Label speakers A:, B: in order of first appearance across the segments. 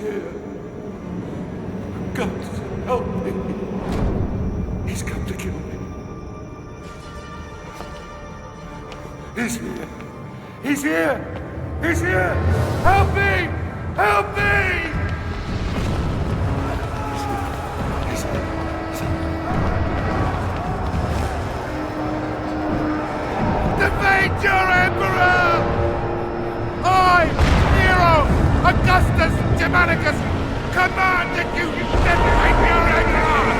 A: here. God, help me. He's come to kill me. He's here. He's here. He's here. Help me! Help me! He's here. Defeat your emperor! I, Nero, Augustus Germanicus, command that you defeat your emperor!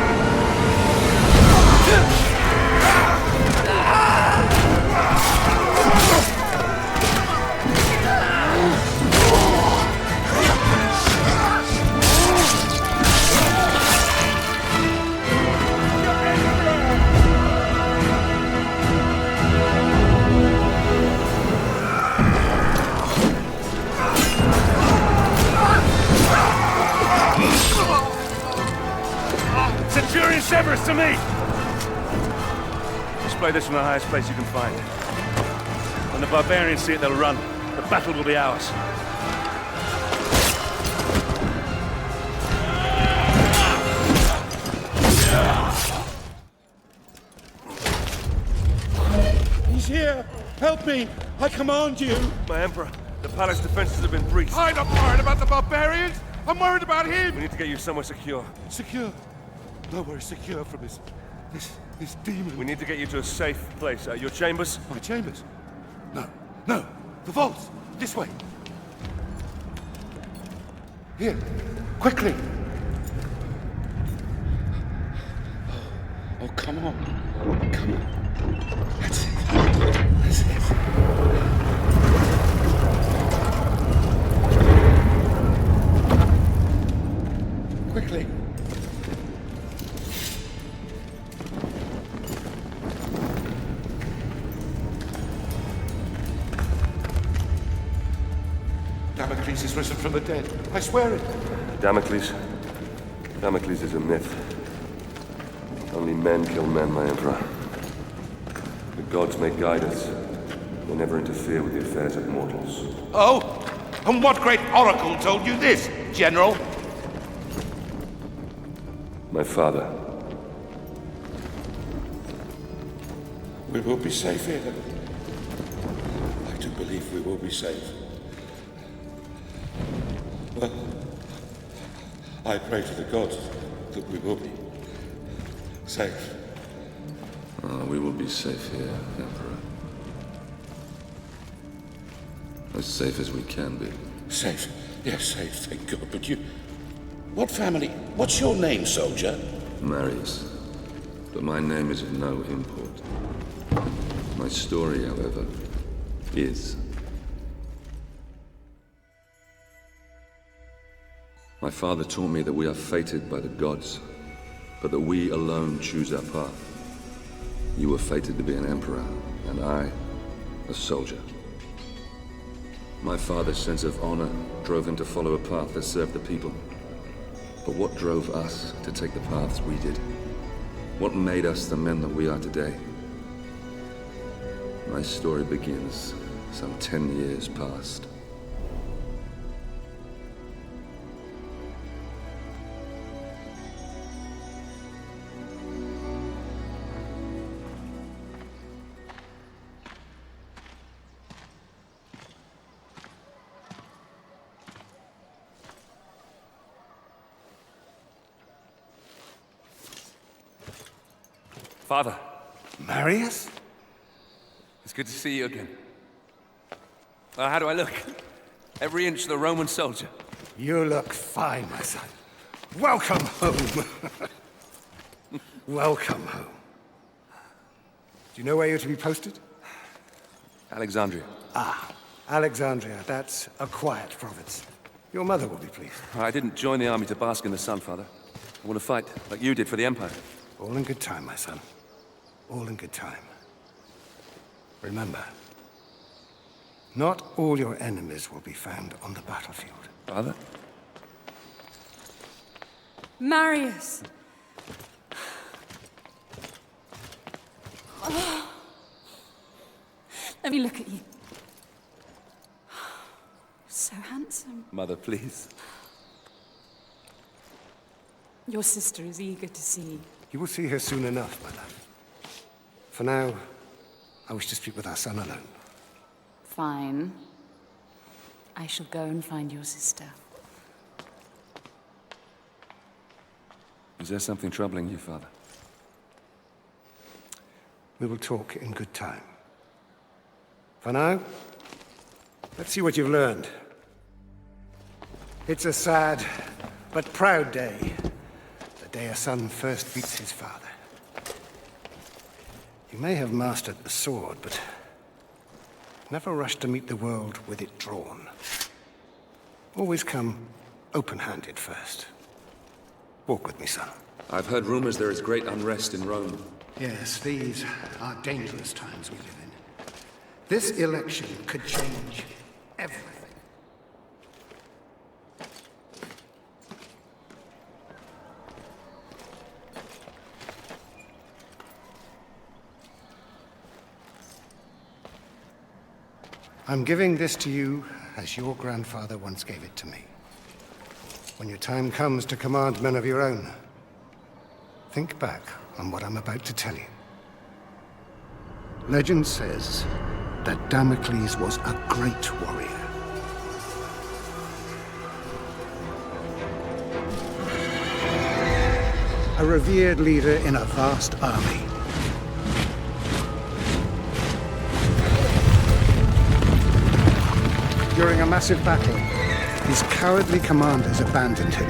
B: Centurion Severus to me! Display this from the highest place you can find. When the barbarians see it, they'll run. The battle will be ours.
A: He's here! Help me! I command you!
B: My Emperor, the palace defenses have been breached.
A: I'm not worried about the barbarians! I'm worried about him!
B: We need to get you somewhere secure.
A: Secure? Nowhere is secure from this demon.
B: We need to get you to a safe place. Your chambers?
A: My chambers? No. The vaults! This way! Here! Quickly! Oh, come on. Come on. That's it. That's it. Quickly. Damocles is risen from the dead. I swear it.
B: Damocles? Damocles is a myth. Only men kill men, my Emperor. The gods may guide us. They never interfere with the affairs of mortals.
A: Oh? And what great oracle told you this, General?
B: My father.
A: We will be safe here. I do believe we will be safe. Well, I pray to the gods that we will be safe.
C: We will be safe here, Emperor. As safe as we can be.
A: Safe? Yes, safe, thank God. But you... What family? What's your name, soldier?
C: Marius. But my name is of no import. My story, however, is. My father taught me that we are fated by the gods, but that we alone choose our path. You were fated to be an emperor, and I, a soldier. My father's sense of honor drove him to follow a path that served the people. But what drove us to take the paths we did? What made us the men that we are today? My story begins some 10 years past.
B: Father.
A: Marius?
B: It's good to see you again. How do I look? Every inch the Roman soldier.
A: You look fine, my son. Welcome home. Welcome home. Do you know where you're to be posted?
B: Alexandria.
A: Alexandria. That's a quiet province. Your mother will be pleased.
B: I didn't join the army to bask in the sun, Father. I want to fight, like you did for the Empire.
A: All in good time, my son. All in good time. Remember, not all your enemies will be found on the battlefield.
B: Father?
D: Marius! Let me look at you. So handsome.
B: Mother, please.
D: Your sister is eager to see you.
A: You will see her soon enough, my love. For now, I wish to speak with our son alone.
D: Fine. I shall go and find your sister.
C: Is there something troubling you, Father?
A: We will talk in good time. For now, let's see what you've learned. It's a sad but proud day. The day a son first meets his father. You may have mastered the sword, but never rush to meet the world with it drawn. Always come open-handed first. Walk with me, son.
C: I've heard rumors there is great unrest in Rome.
A: Yes, these are dangerous times we live in. This election could change everything. I'm giving this to you as your grandfather once gave it to me. When your time comes to command men of your own, think back on what I'm about to tell you. Legend says that Damocles was a great warrior. A revered leader in a vast army. During a massive battle, his cowardly commanders abandoned him.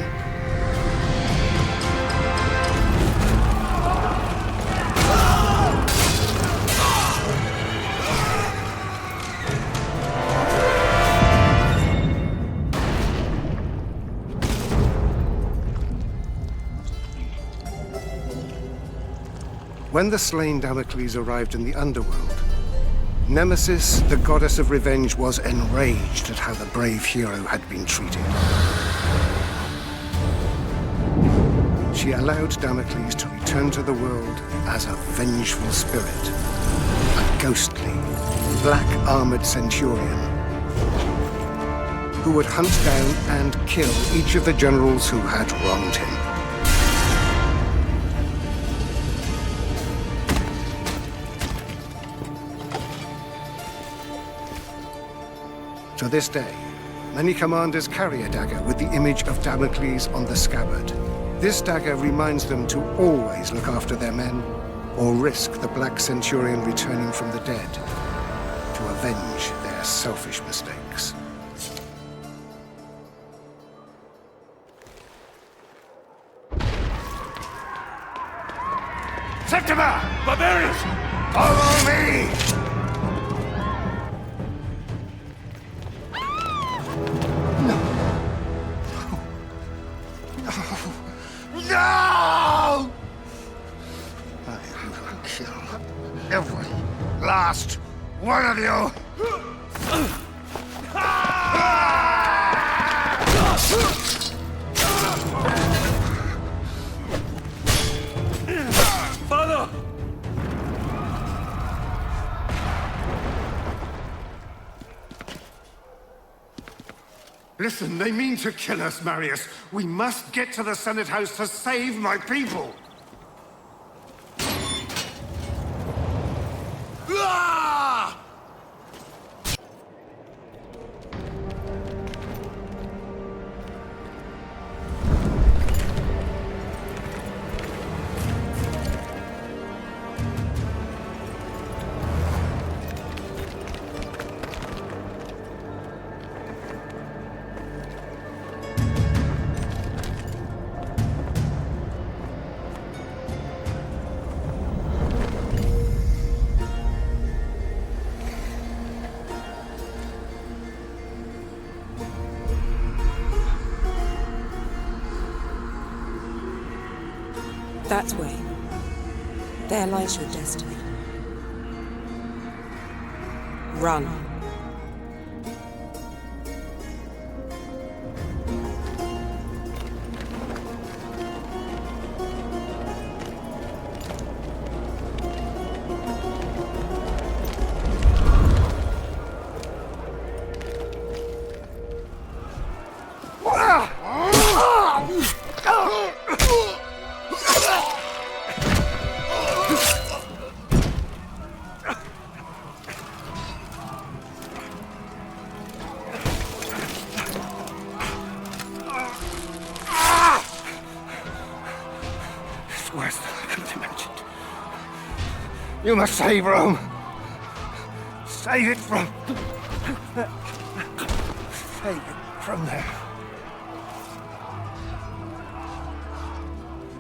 A: When the slain Damocles arrived in the underworld, Nemesis, the goddess of revenge, was enraged at how the brave hero had been treated. She allowed Damocles to return to the world as a vengeful spirit, a ghostly, black-armored centurion who would hunt down and kill each of the generals who had wronged him. To this day, many commanders carry a dagger with the image of Damocles on the scabbard. This dagger reminds them to always look after their men, or risk the Black Centurion returning from the dead to avenge their selfish mistakes. Septima! Barbarians! Follow me! No! I will kill every last one of you!
C: Father!
A: Listen, they mean to kill us, Marius. We must get to the Senate House to save my people. Ah!
D: That way. There lies your destiny. Run.
A: You must save Rome. Save it from... Save it from there.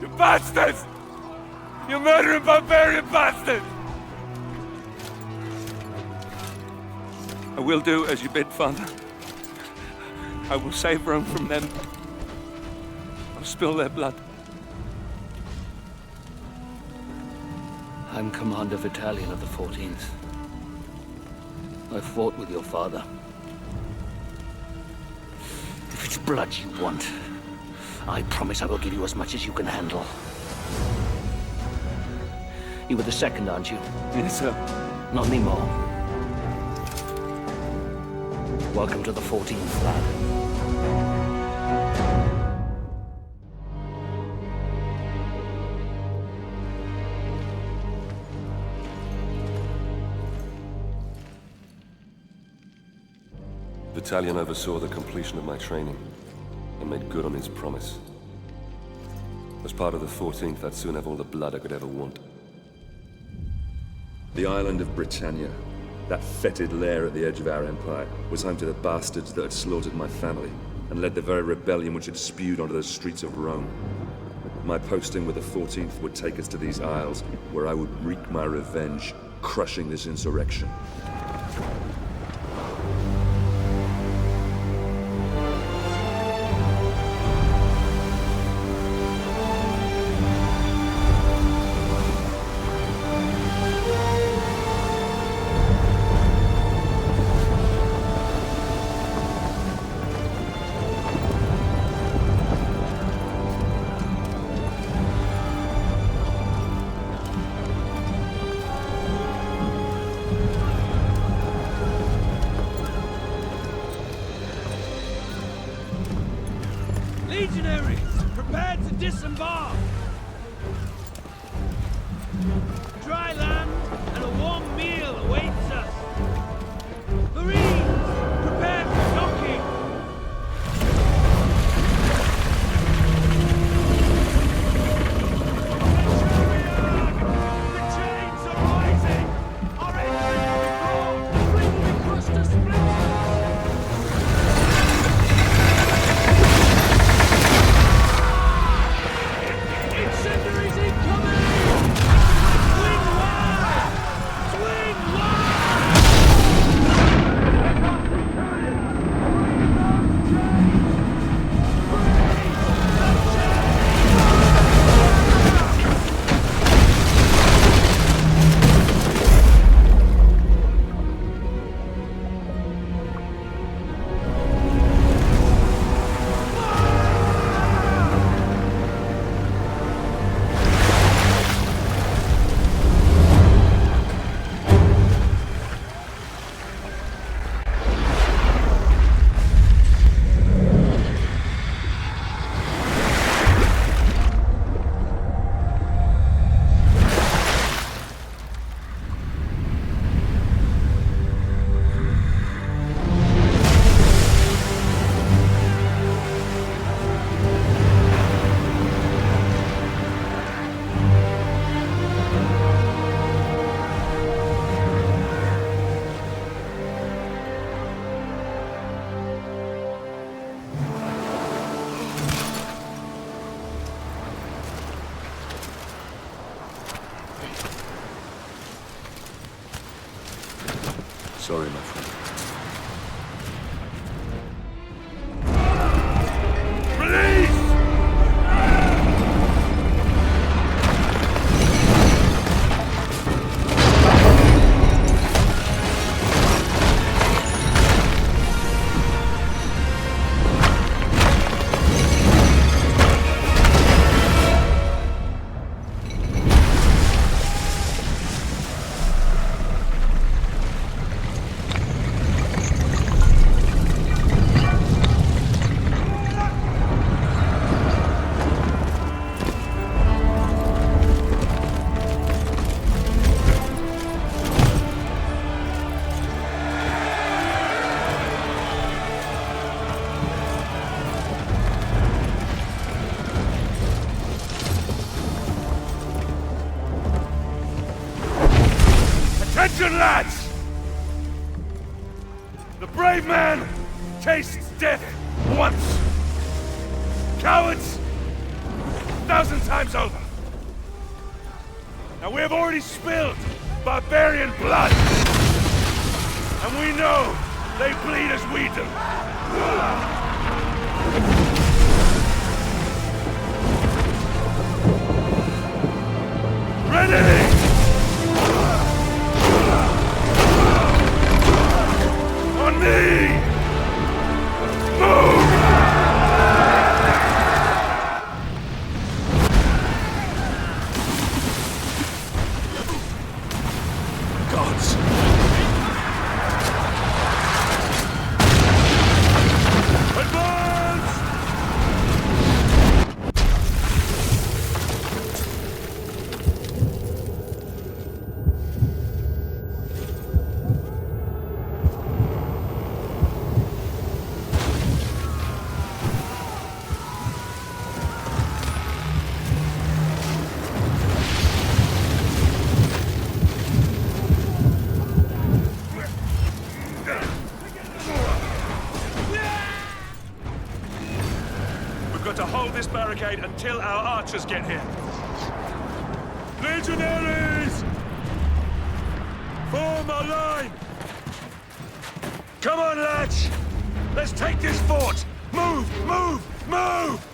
B: You bastards! You murdering barbarian bastards!
E: I will do as you bid, Father. I will save Rome from them. I'll spill their blood.
F: I'm Commander Battalion of the 14th. I fought with your father. If it's blood you want, I promise I will give you as much as you can handle. You were the second, aren't you?
E: Yes, sir.
F: Not anymore. Welcome to the 14th, lad.
B: Battalion oversaw the completion of my training and made good on his promise. As part of the 14th, I'd soon have all the blood I could ever want.
C: The island of Britannia, that fetid lair at the edge of our empire, was home to the bastards that had slaughtered my family and led the very rebellion which had spewed onto the streets of Rome. My posting with the 14th would take us to these isles, where I would wreak my revenge, crushing this insurrection.
E: Legionaries, prepare to disembark! Dry land and a warm meal awaits us. Marines, prepare for docking! The chains are rising! Our engines are withdrawn! We will be crushed to splinters! Incendiaries incoming! Swing wide! Swing wide!
B: Sorry, my friend.
E: lads! The brave man tastes death once. Cowards, 1,000 times over. Now we have already spilled barbarian blood. And we know they bleed as we do. Ready! On me! Move!
C: Gods!
E: Advance! We've got to hold this barricade until our archers get here. Legionaries! Form a line! Come on, lads! Let's take this fort! Move! Move! Move!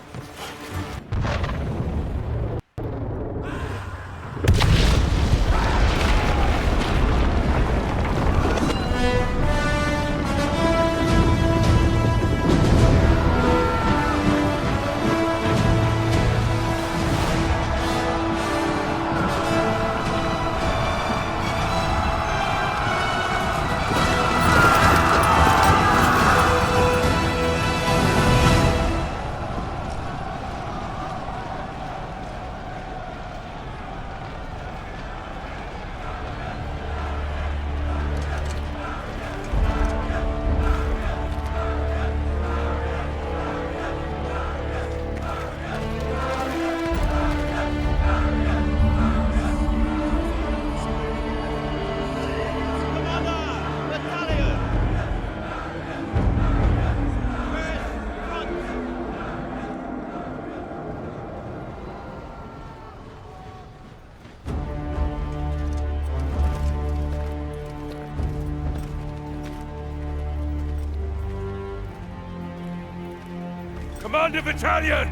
E: Commander Battalion!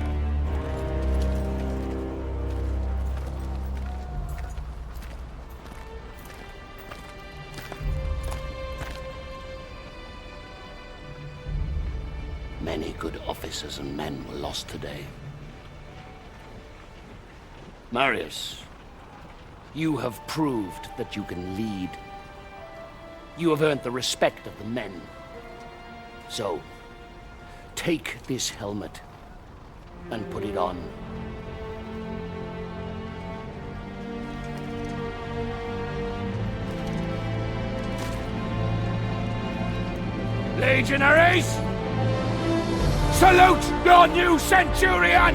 F: Many good officers and men were lost today. Marius, you have proved that you can lead. You have earned the respect of the men. So, take this helmet and put it on.
E: Legionaries! Salute your new centurion!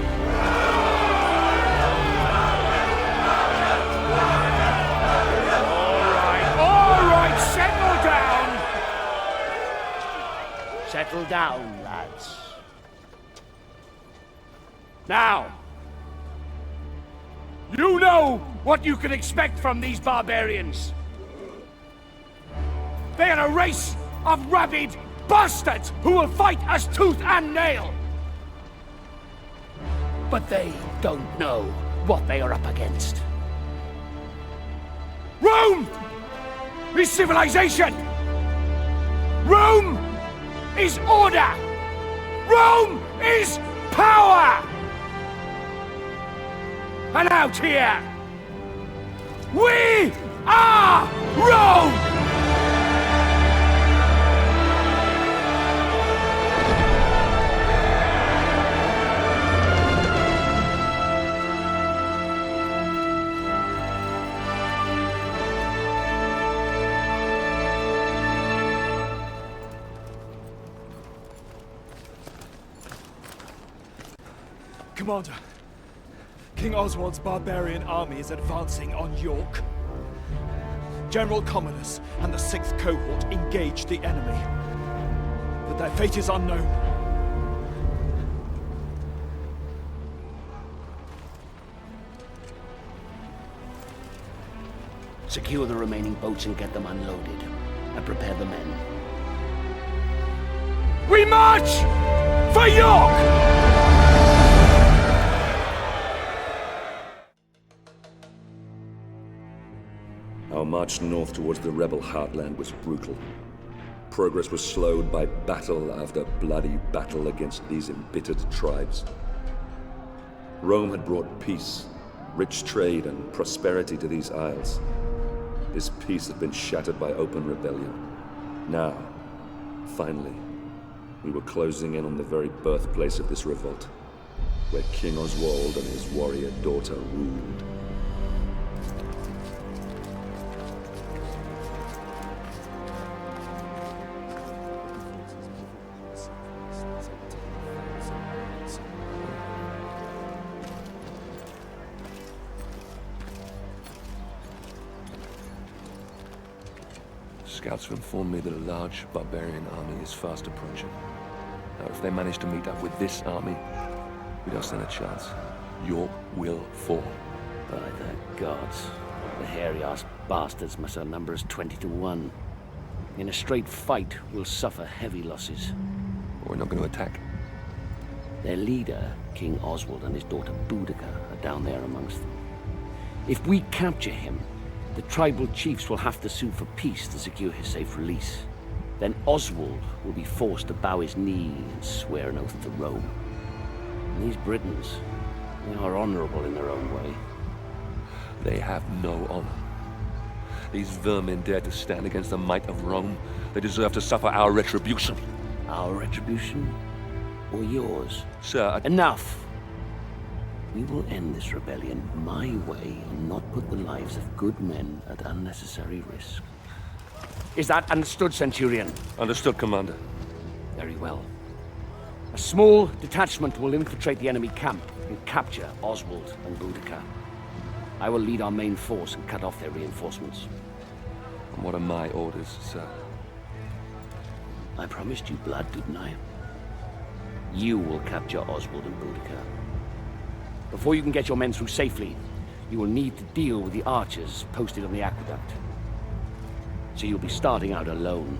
E: All right, settle down!
F: Settle down, lads. Now,
E: You know what you can expect from these barbarians. They are a race of rabid bastards who will fight us tooth and nail.
F: but they don't know what they are up against.
E: Rome is civilization. Rome is order. Rome is power. And out here, we are Rome!
G: Commander, King Oswald's barbarian army is advancing on York. General Commodus and the 6th Cohort engaged the enemy. But their fate is unknown.
F: Secure the remaining boats and get them unloaded. And prepare the men. We march for York!
C: Our march north towards the rebel heartland was brutal. Progress was slowed by battle after bloody battle against these embittered tribes. Rome had brought peace, rich trade, and prosperity to these isles. This peace had been shattered by open rebellion. Now, finally, we were closing in on the very birthplace of this revolt, where King Oswald and his warrior daughter ruled.
B: Scouts have informed me that a large barbarian army is fast approaching. Now, if they manage to meet up with this army, we don't stand a chance. York will fall.
F: By the gods, the hairy-ass bastards must outnumber us 20 to 1. In a straight fight, we'll suffer heavy losses.
B: We're not going to attack.
F: Their leader, King Oswald, and his daughter Boudica are down there amongst them. If we capture him, the tribal chiefs will have to sue for peace to secure his safe release. Then Oswald will be forced to bow his knee and swear an oath to Rome. And these Britons, they are honorable in their own way.
B: They have no honor. These vermin dare to stand against the might of Rome. They deserve to suffer our retribution.
F: Our retribution? Or yours?
B: Sir,
F: Enough! We will end this rebellion my way and not put the lives of good men at unnecessary risk. Is that understood, Centurion?
B: Understood, Commander.
F: Very well. A small detachment will infiltrate the enemy camp and capture Oswald and Boudica. I will lead our main force and cut off their reinforcements.
B: And what are my orders, sir?
F: I promised you blood, didn't I? You will capture Oswald and Boudica. Before you can get your men through safely, you will need to deal with the archers posted on the aqueduct. So you'll be starting out alone.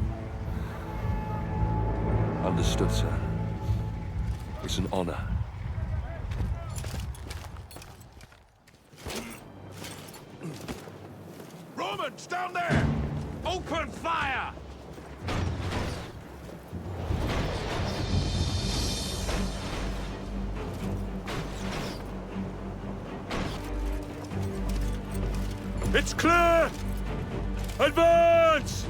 B: Understood, sir. It's an honor.
H: Romans, down there! Open fire! It's clear! Advance!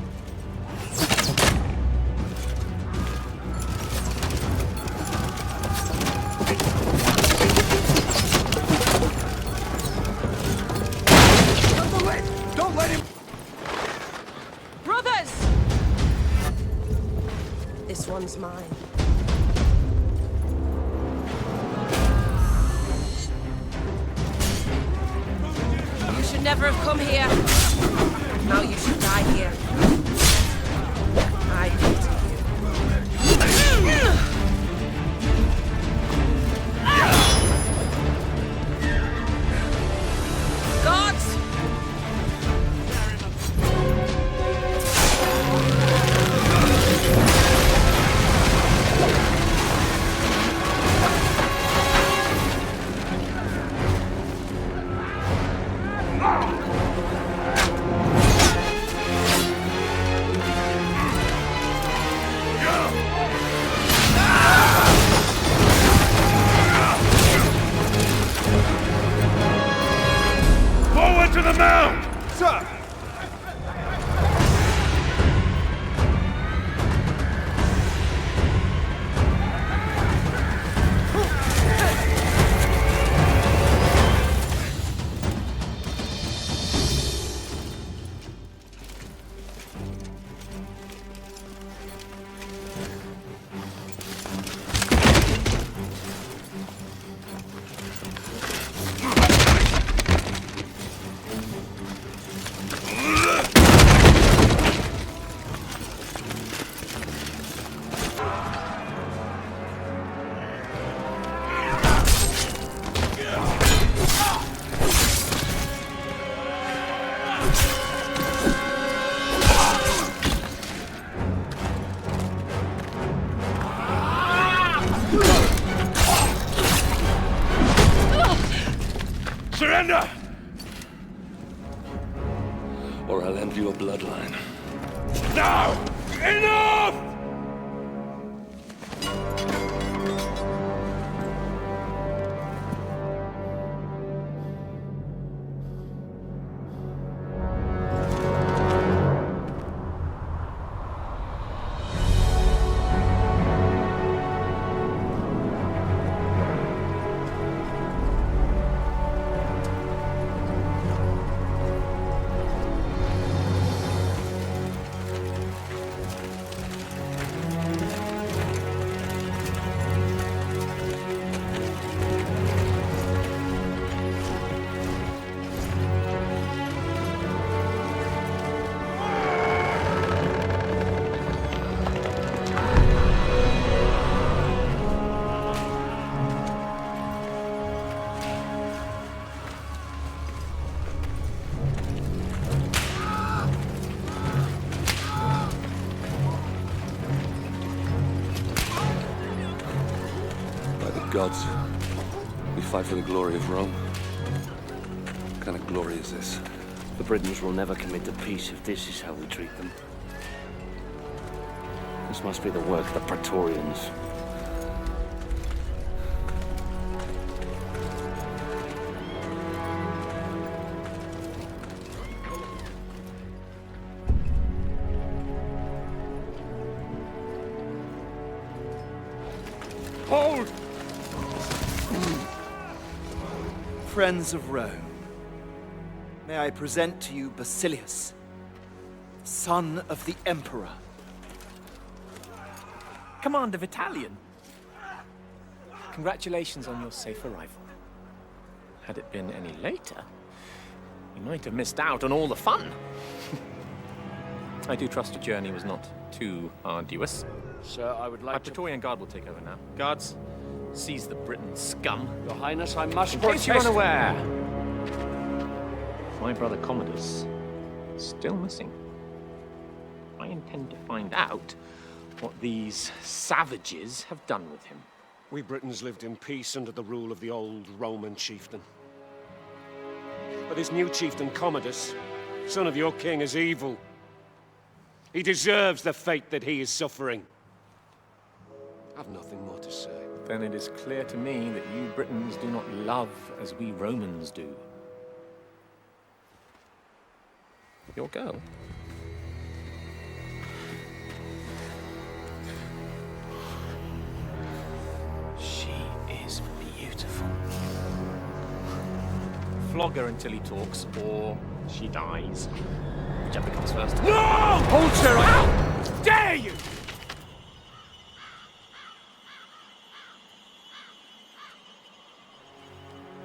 A: Don't let him!
I: Brothers! This one's mine. You should never have come here. Now you should die here. I pity you. Gods!
H: Surrender!
C: Or I'll end your bloodline.
H: Now! Enough!
C: Gods, we fight for the glory of Rome. What kind of glory is this?
F: The Britons will never commit to peace if this is how we treat them. This must be the work of the Praetorians.
H: Hold!
G: Friends of Rome, may I present to you Basilius, son of the Emperor.
J: Commander Vitalian. Congratulations on your safe arrival. Had it been any later, you might have missed out on all the fun. I do trust your journey was not too arduous.
F: Sir, I would
J: Our
F: like to...
J: Praetorian Guard will take over now. Guards, seize the Briton scum.
F: Your Highness, I must
J: In case you're
F: protest...
J: unaware, my brother Commodus is still missing. I intend to find out what these savages have done with him.
K: We Britons lived in peace under the rule of the old Roman chieftain. But this new chieftain, Commodus, son of your king, is evil. He deserves the fate that he is suffering. I've nothing more to say.
J: Then it is clear to me that you Britons do not love as we Romans do. Your girl. She is beautiful. Flog her until he talks, or she dies. Whichever comes first.
H: No! Hold her! How dare you!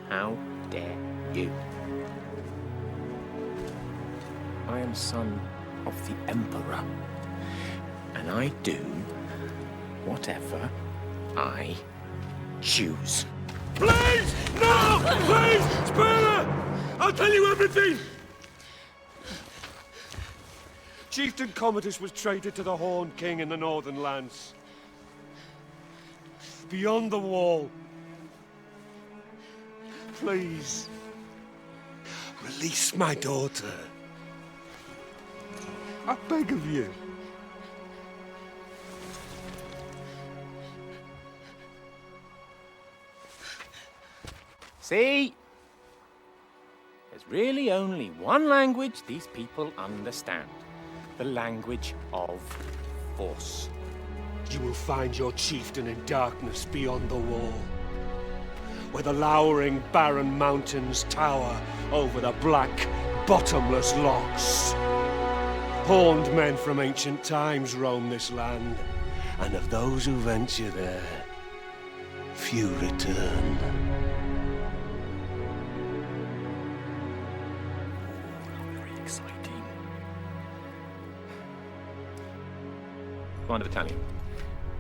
J: How dare you? I am son of the Emperor, and I do whatever I choose.
H: Please! No! Please! Spare her! I'll tell you everything!
K: Chieftain Commodus was traded to the Horned King in the Northern Lands. Beyond the wall. Please. Release my daughter. I beg of you.
J: See? There's really only one language these people understand. The language of force.
K: You will find your chieftain in darkness beyond the wall, where the lowering barren mountains tower over the black, bottomless lochs. Horned men from ancient times roam this land, and of those who venture there, few return.
J: Very exciting. Commander Battalion,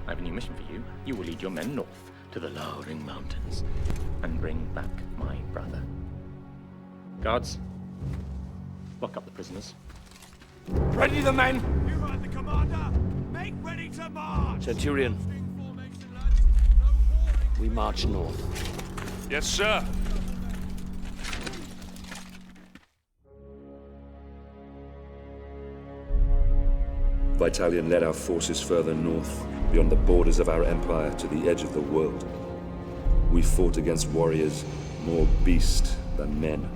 J: I have a new mission for you. You will lead your men north to the lowering mountains and bring back my brother. Guards, lock up the prisoners.
H: Ready the men! You heard the commander! Make ready to march!
F: Centurion, we march north.
E: Yes, sir.
C: VileArcane led our forces further north, beyond the borders of our empire to the edge of the world. We fought against warriors more beast than men,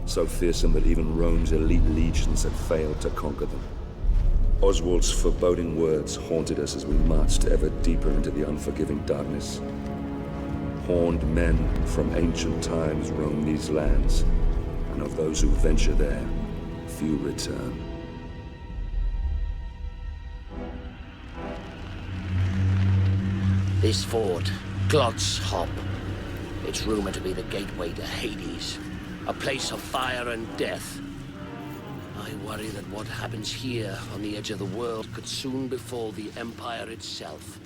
C: so fearsome that even Rome's elite legions had failed to conquer them. Oswald's foreboding words haunted us as we marched ever deeper into the unforgiving darkness. Horned men from ancient times roam these lands, and of those who venture there, few return.
F: This fort, Glot's Hop. It's rumored to be the gateway to Hades, a place of fire and death. I worry that what happens here on the edge of the world could soon befall the Empire itself.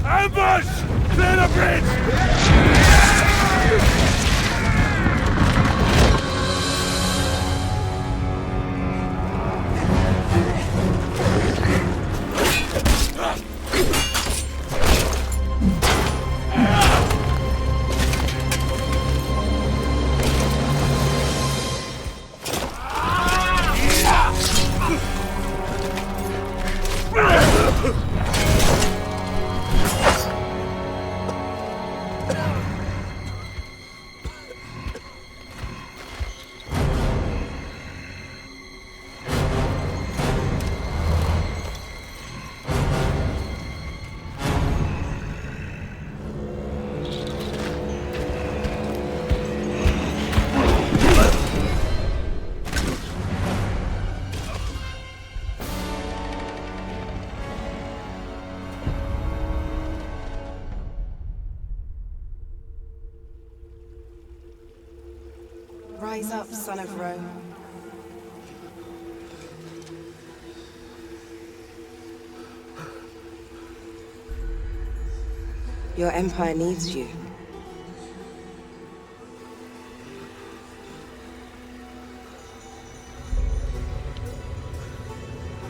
H: Ambush! Clear the bridge!
I: Rise up, son of Rome. Your empire needs you.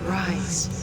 I: Rise.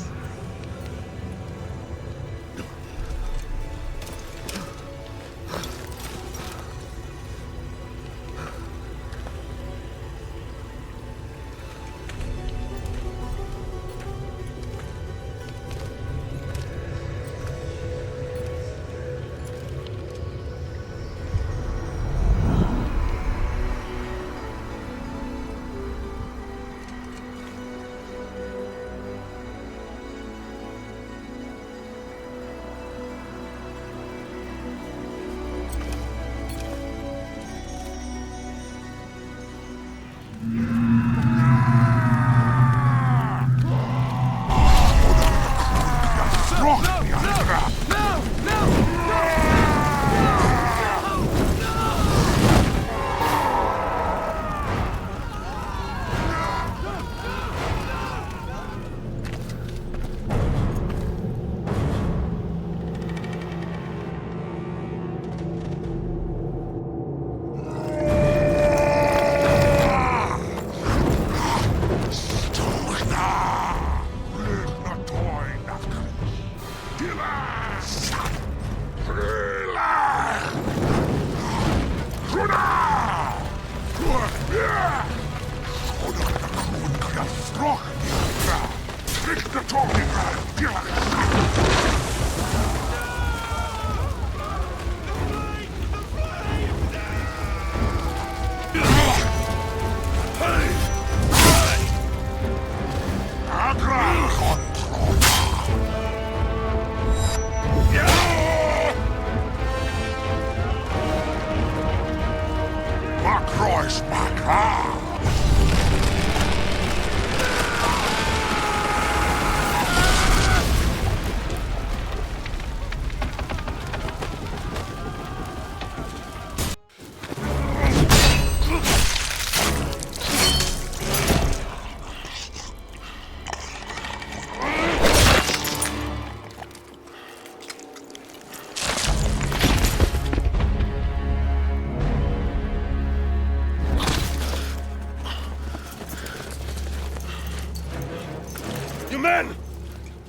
H: men!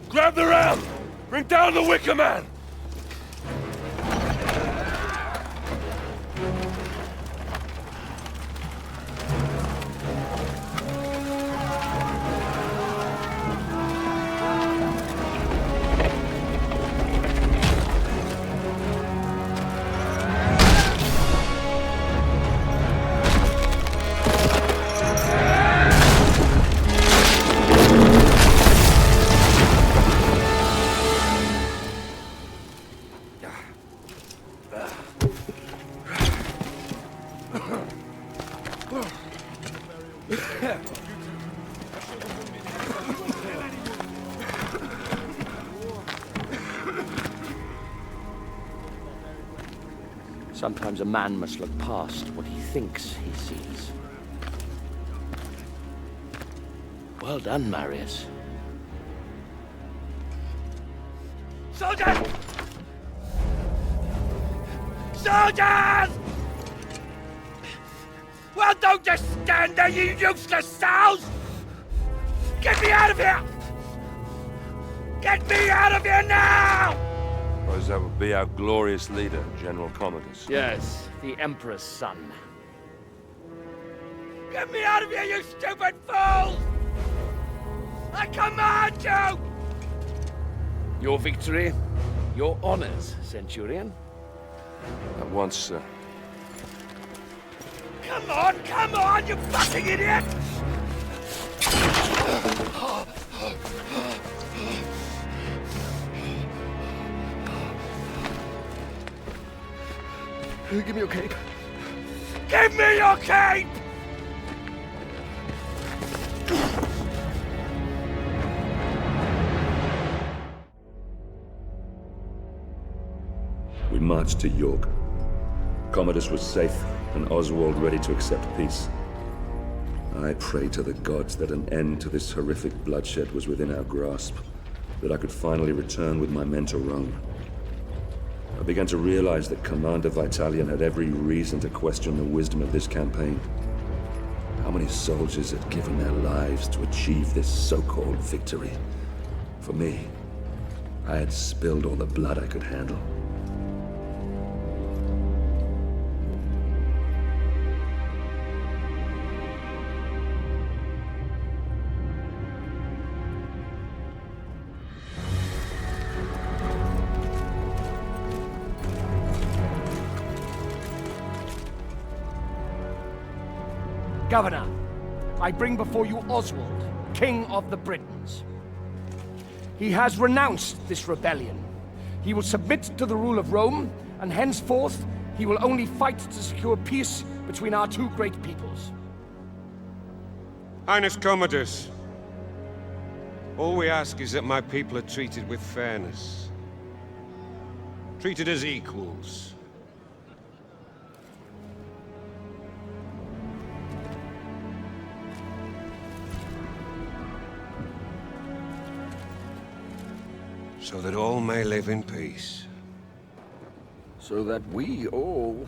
H: Grab the ram! Bring down the Wicker Man!
F: Sometimes a man must look past what he thinks he sees. Well done, Marius.
H: Soldiers! Soldiers! Well, don't just stand there, you useless sows! Get me out of here! Get me out of here now!
B: Suppose that would be our glorious leader, General Commodus.
F: Yes, the Emperor's son.
H: Get me out of here, you stupid fools! I command you!
F: Your victory, your honors, Centurion.
B: At once, sir.
H: Come on, you fucking idiot!
F: Give me your cape.
H: Give me your cape!
C: We marched to York. Commodus was safe, and Oswald ready to accept peace. I prayed to the gods that an end to this horrific bloodshed was within our grasp, that I could finally return with my men to Rome. I began to realize that Commander Vitalian had every reason to question the wisdom of this campaign. How many soldiers had given their lives to achieve this so-called victory? For me, I had spilled all the blood I could handle.
F: Governor, I bring before you Oswald, King of the Britons. He has renounced this rebellion. He will submit to the rule of Rome, and henceforth, he will only fight to secure peace between our two great peoples.
K: Highness Commodus, all we ask is that my people are treated with fairness. Treated as equals. So that all may live in peace.
F: So that we all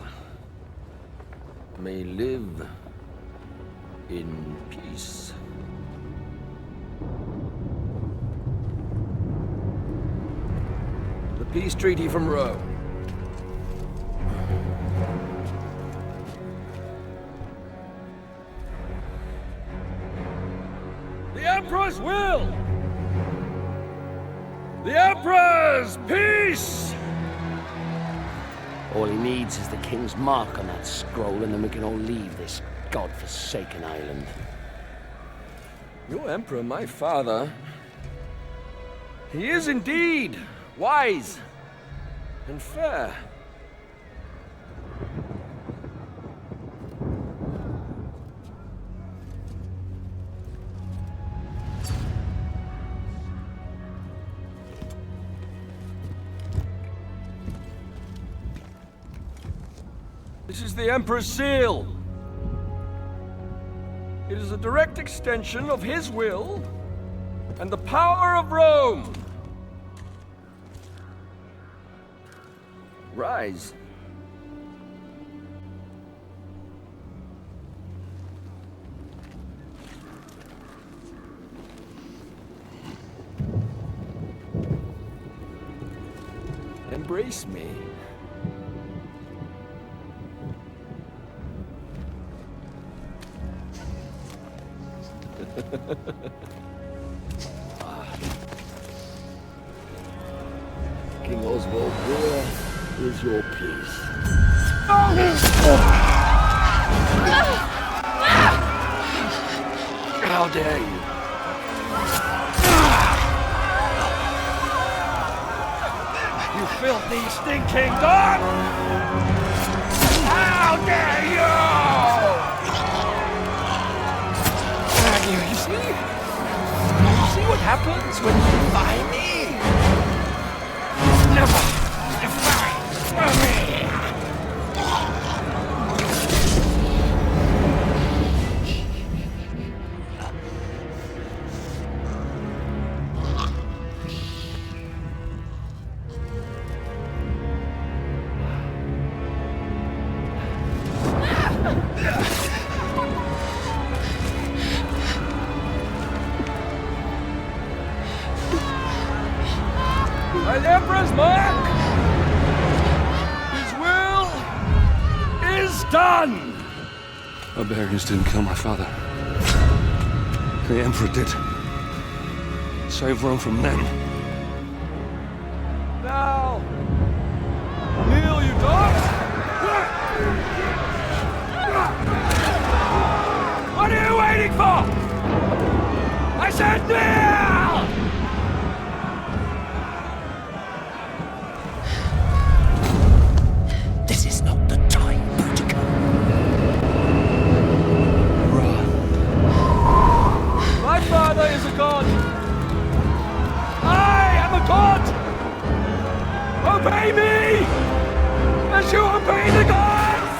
F: may live in peace. The peace treaty from Rome.
H: The Emperor's will! The Emperor's peace!
F: All he needs is the King's mark on that scroll, and then we can all leave this god-forsaken island.
L: Your Emperor, my father, he is indeed wise and fair. This is the Emperor's seal. It is a direct extension of his will and the power of Rome. Ryse. embrace me.
H: King Oswald, where is your peace?
L: How dare you? You filthy, stinking dog! How dare you! You see what happens when you defy me? Never defy me! By the Emperor's mark, his will is done!
C: Barbarians didn't kill my father. The Emperor did. Save Rome from them.
L: Now, kneel, you dogs! What are you waiting for? I said kneel!
H: This is not the time, Boudica.
L: My father is a god. I am a god. Obey me, as you obey the gods.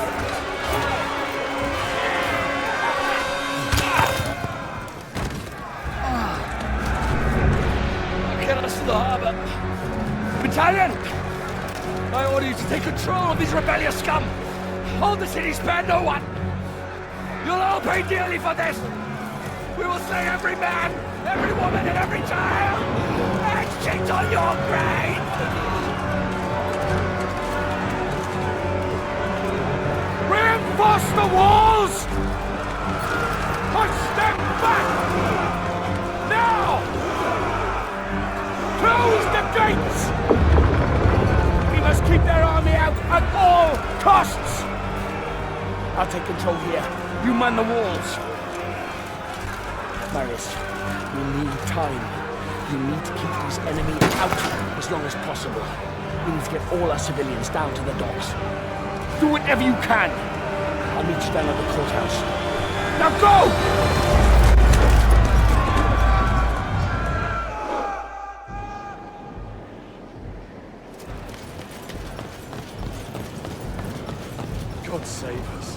L: Get us to the harbor. Battalion, I order you to take control of these rebellious scum. Hold the city, spare no one. You'll all pay dearly for this. We will slay every man, every woman, and every child, and shit on your grave! Reinforce the walls! Push them back! Now! Close the gates! We must keep their army out at all costs! I'll take control here. You man the walls. Marius, we need time. You need to keep these enemies out as long as possible. We need to get all our civilians down to the docks. Do whatever you can. I'll meet you down at the courthouse. Now go! God save us.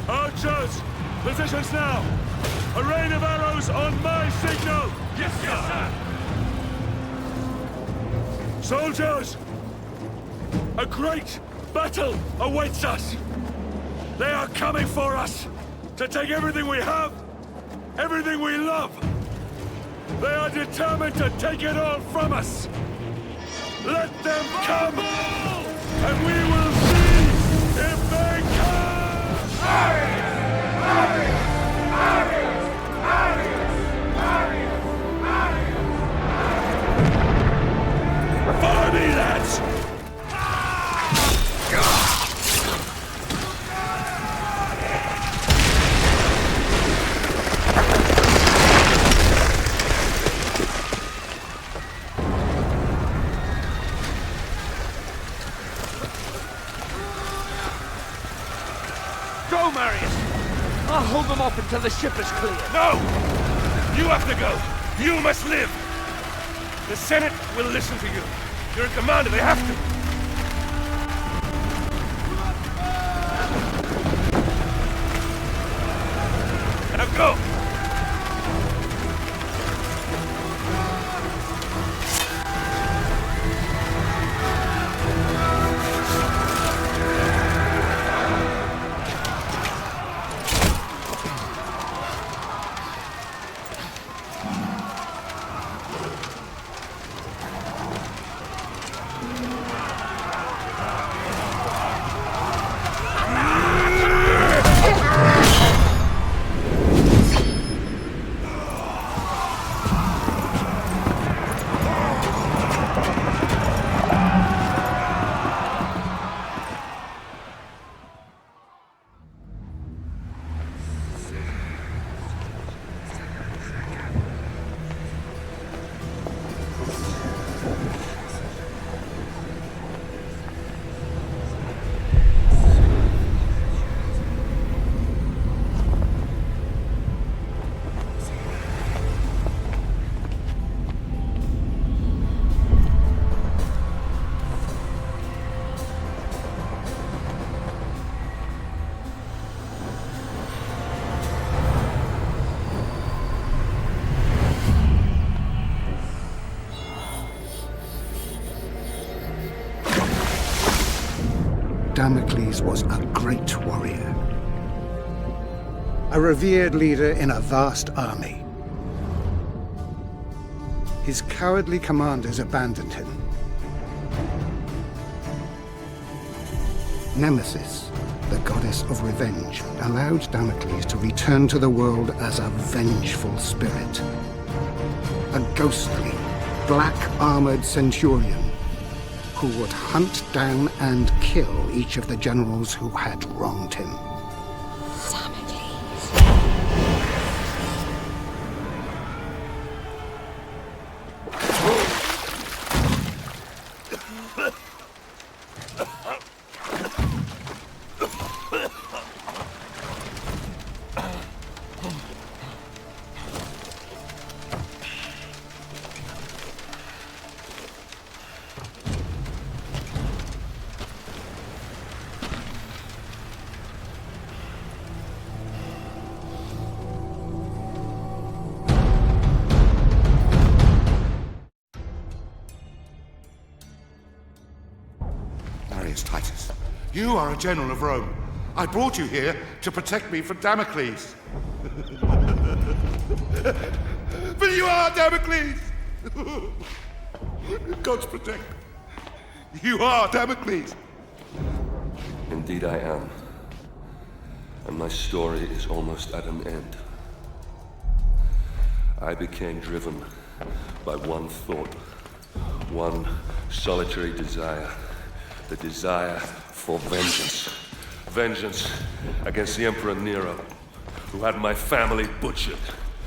M: Archers! Positions now! A rain of arrows on my signal!
H: Yes, sir!
M: Soldiers! A great battle awaits us! They are coming for us! To take everything we have, everything we love! They are determined to take it all from us! Let them come! And we will see if they come! Follow me, lads!
L: Go, Marius! I'll hold them off until the ship is clear.
M: No! You have to go! You must live! The Senate will listen to you. You're in command, they have to. Now go!
A: Damocles was a great warrior, a revered leader in a vast army. His cowardly commanders abandoned him. Nemesis, the goddess of revenge, allowed Damocles to return to the world as a vengeful spirit. A ghostly, black-armored centurion who would hunt down and kill each of the generals who had wronged him.
N: Titus, you are a general of Rome. I brought you here to protect me from Damocles. But you are Damocles! God's protect. You are Damocles!
B: Indeed I am. And my story is almost at an end. I became driven by one thought, one solitary desire. The desire for vengeance. Vengeance against the Emperor Nero, who had my family butchered.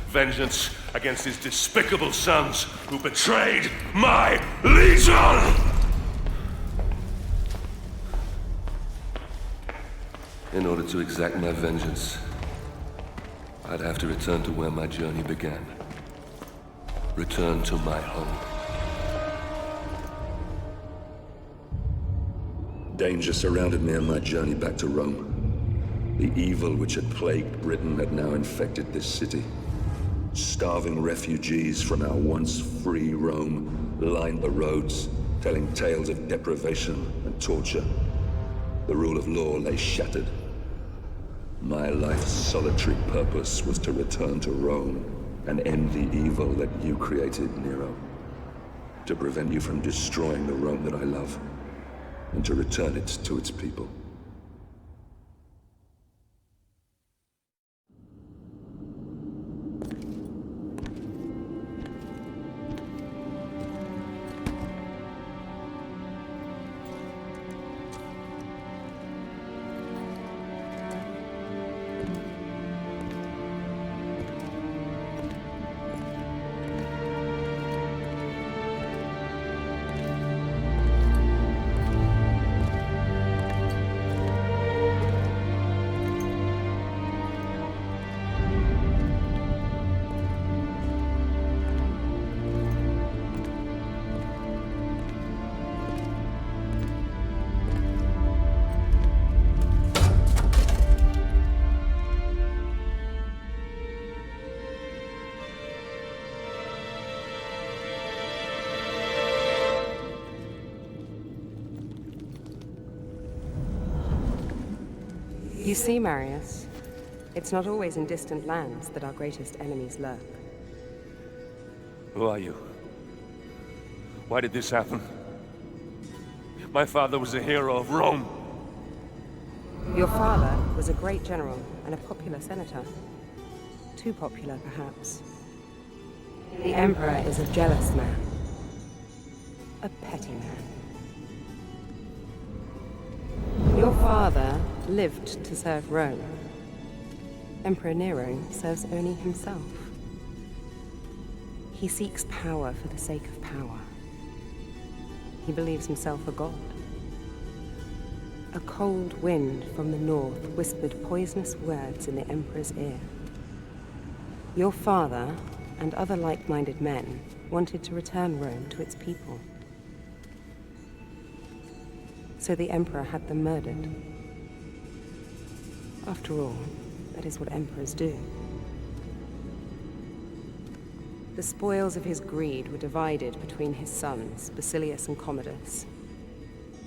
B: Vengeance against his despicable sons, who betrayed my legion! In order to exact my vengeance, I'd have to return to where my journey began. Return to my home.
C: Danger surrounded me on my journey back to Rome. The evil which had plagued Britain had now infected this city. Starving refugees from our once free Rome lined the roads, telling tales of deprivation and torture. The rule of law lay shattered. My life's solitary purpose was to return to Rome and end the evil that you created, Nero. To prevent you from destroying the Rome that I love, and to return it to its people.
O: You see, Marius, it's not always in distant lands that our greatest enemies lurk.
E: Who are you? Why did this happen? My father was a hero of Rome.
O: Your father was a great general and a popular senator. Too popular, perhaps. The Emperor is a jealous man. A petty man. Your father lived to serve Rome. Emperor Nero serves only himself. He seeks power for the sake of power. He believes himself a god. A cold wind from the north whispered poisonous words in the Emperor's ear. Your father and other like-minded men wanted to return Rome to its people. So the Emperor had them murdered. After all, that is what emperors do. The spoils of his greed were divided between his sons, Basilius and Commodus.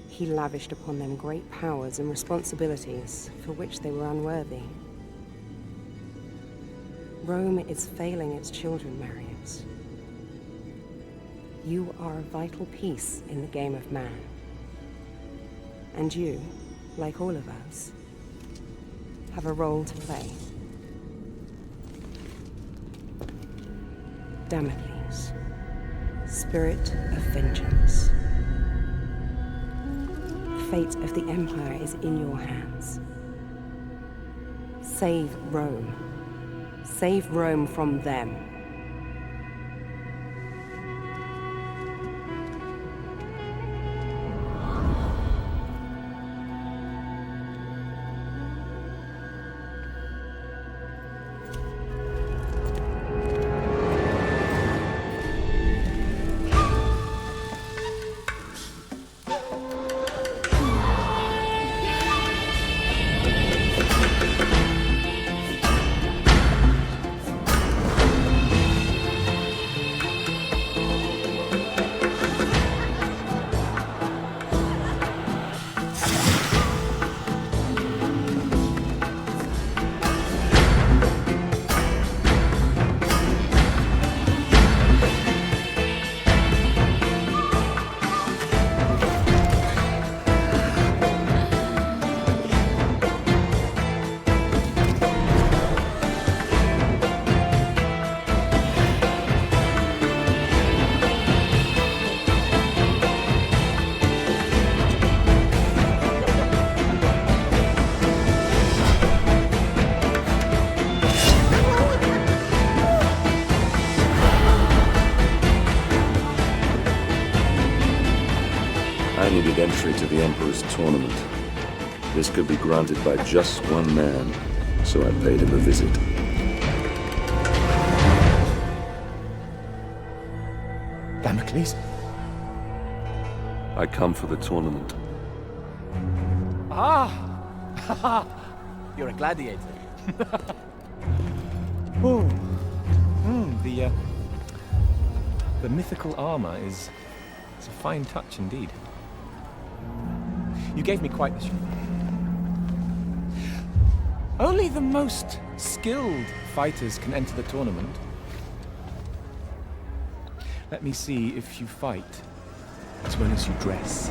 O: He he lavished upon them great powers and responsibilities for which they were unworthy. Rome is failing its children, Marius. You are a vital piece in the game of man. And you, like all of us, have a role to play. Damocles, spirit of vengeance. The fate of the Empire is in your hands. Save Rome. Save Rome from them.
C: I needed entry to the Emperor's tournament. This could be granted by just one man, so I paid him a visit.
J: Damocles?
B: I come for the tournament.
G: Ah! You're a gladiator.
J: Oh. The mythical armor is a fine touch indeed. You gave me quite the show. Only the most skilled fighters can enter the tournament. Let me see if you fight as well as you dress.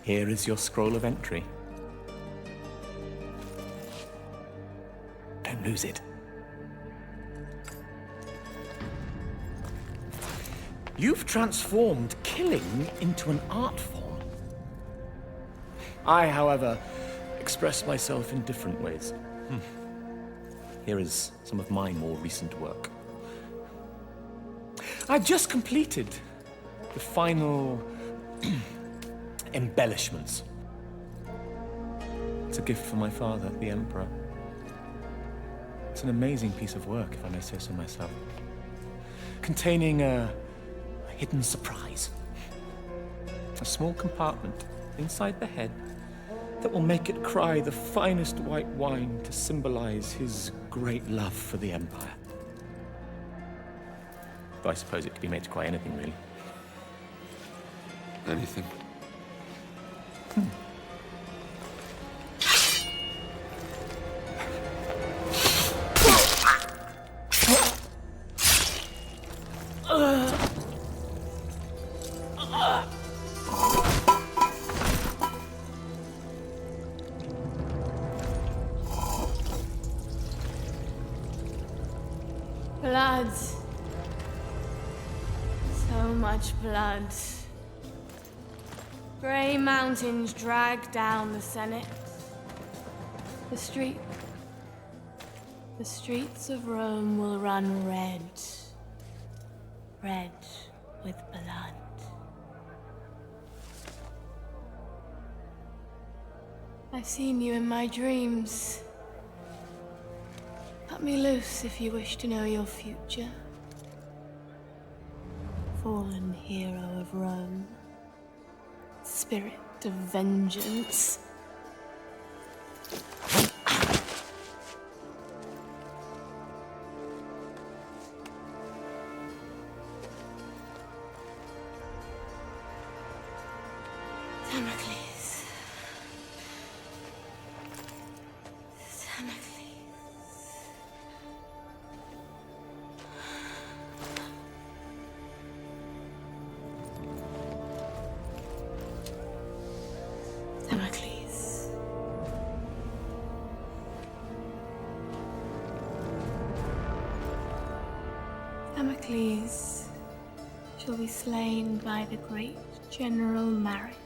J: Here is your scroll of entry. Don't lose it. You've transformed killing into an art form. I, however, express myself in different ways. Here is some of my more recent work. I've just completed the final embellishments. It's a gift from my father, the Emperor. It's an amazing piece of work, if I may say so myself. Containing a hidden surprise. A small compartment inside the head that will make it cry the finest white wine to symbolize his great love for the Empire. Though I suppose it could be made to cry anything, really.
C: Anything?
P: Blood. So much blood. Grey mountains drag down the Senate. The street. The streets of Rome will run red. Red with blood. I've seen you in my dreams. Cut me loose if you wish to know your future. Fallen hero of Rome. Spirit of vengeance. Damocles. Damocles. Damocles shall be slain by the great General Maris.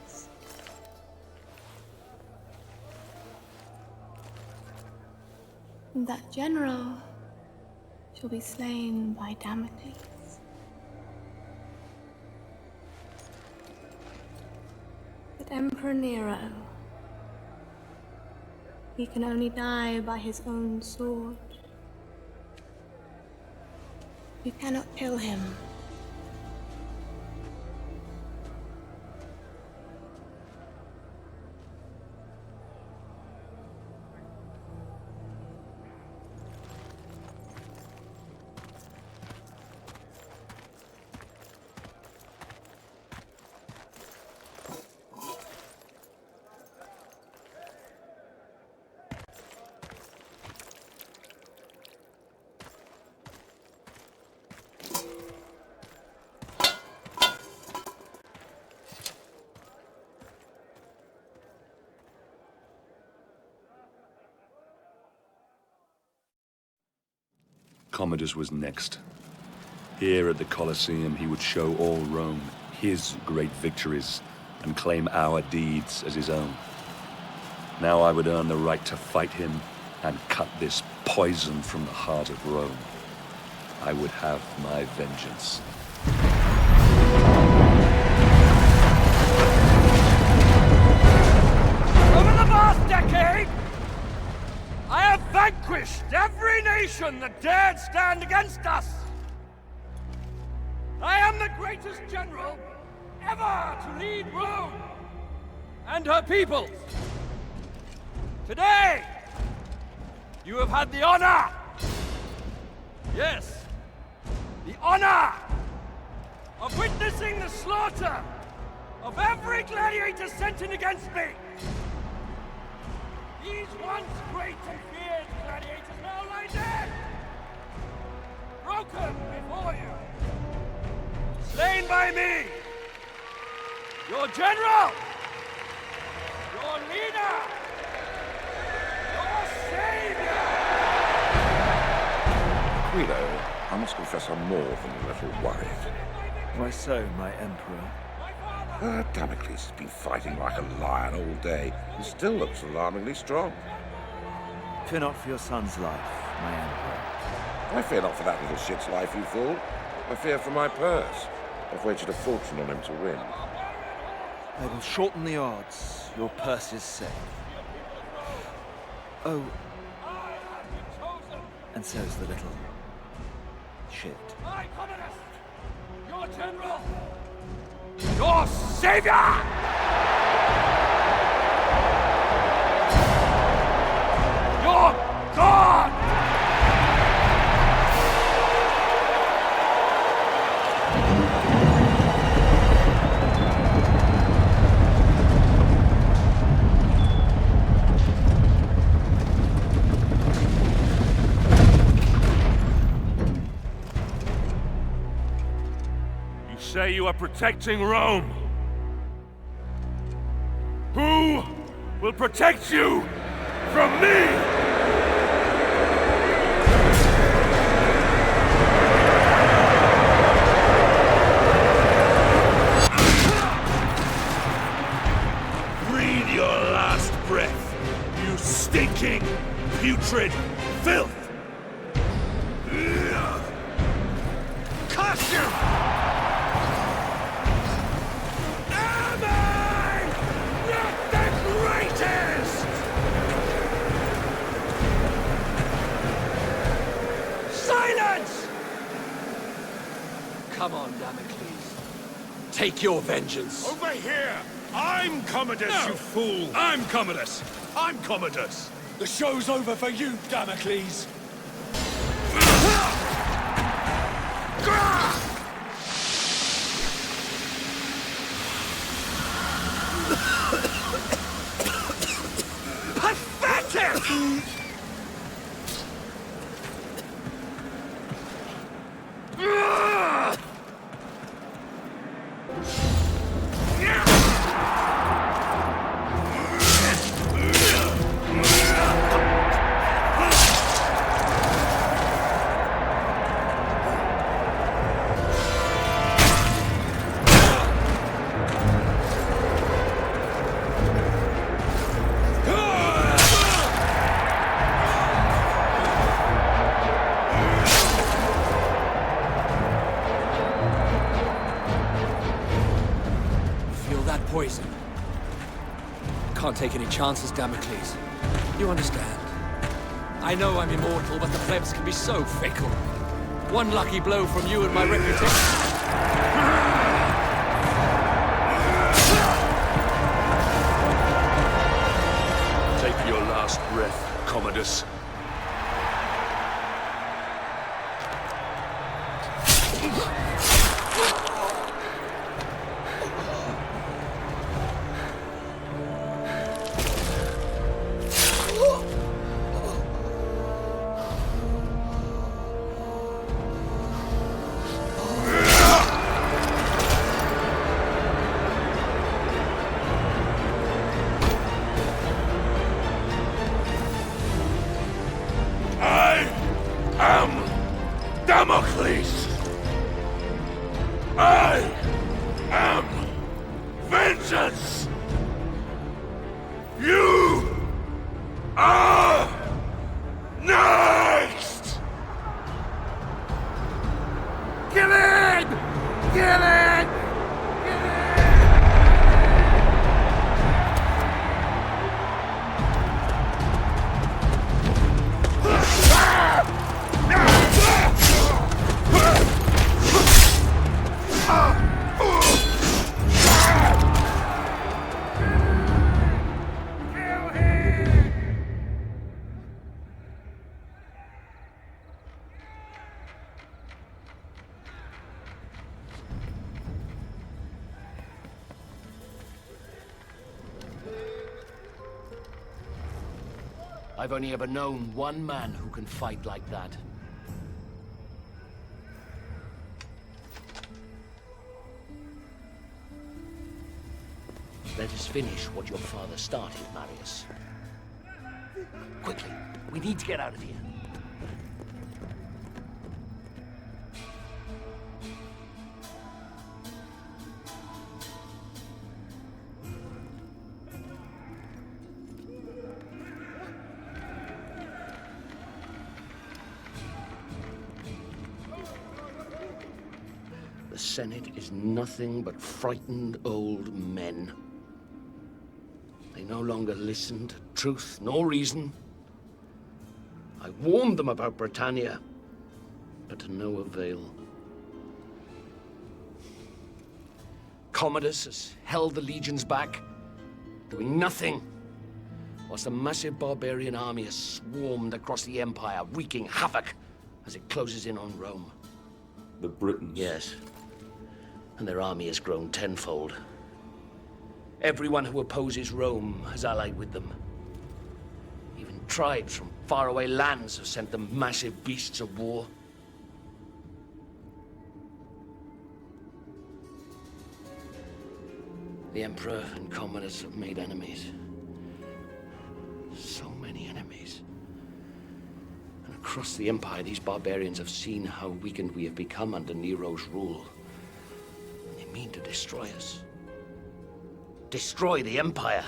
P: And that general shall be slain by Damocles. But Emperor Nero, he can only die by his own sword. You cannot kill him.
C: Commodus was next. Here at the Colosseum, he would show all Rome his great victories and claim our deeds as his own. Now I would earn the right to fight him and cut this poison from the heart of Rome. I would have my vengeance.
L: Over the past decade, I have vanquished every nation that dared stand against us. I am the greatest general ever to lead Rome and her people. Today, you have had the honor, yes, the honor of witnessing the slaughter of every gladiator sent in against me. These once great and feared gladiators now lie dead, broken before you, slain by me, your general, your leader, your savior!
Q: Guido, I must confess I'm more than a little worried.
G: Why so, my emperor?
Q: Damocles has been fighting like a lion all day and still looks alarmingly strong.
G: Fear not for your son's life, my emperor.
Q: I fear not for that little shit's life, you fool. I fear for my purse. I've wagered a fortune on him to win.
G: I will shorten the odds. Your purse is safe. Oh. And so's the little shit.
L: I, Commodus, your general, your savior! Your God!
M: Say you are protecting Rome. Who will protect you from me? Breathe your last breath, you stinking, putrid filth!
H: costume! Am I not the greatest? Silence!
L: Come on, Damocles. Take your vengeance.
M: Over here! I'm Commodus, you fool! I'm Commodus! I'm Commodus!
L: The show's over for you, Damocles.
H: Pathetic!
L: Feel that poison? Can't take any chances, Damocles. You understand? I know I'm immortal, but the plebs can be so fickle. One lucky blow from you and my reputation...
M: Take your last breath, Commodus. Damocles! I am vengeance! You are next!
H: Kill it! Kill it!
F: I've only ever known one man who can fight like that. Let us finish what your father started, Marius. Quickly, we need to get out of here. The Senate is nothing but frightened old men. They no longer listen to truth nor reason. I warned them about Britannia, but to no avail. Commodus has held the legions back, doing nothing, whilst a massive barbarian army has swarmed across the Empire, wreaking havoc as it closes in on Rome.
B: The Britons?
F: Yes. And their army has grown tenfold. Everyone who opposes Rome has allied with them. Even tribes from faraway lands have sent them massive beasts of war. The Emperor and Commodus have made enemies. So many enemies. And across the Empire, these barbarians have seen how weakened we have become under Nero's rule. And they mean to destroy us. Destroy the Empire.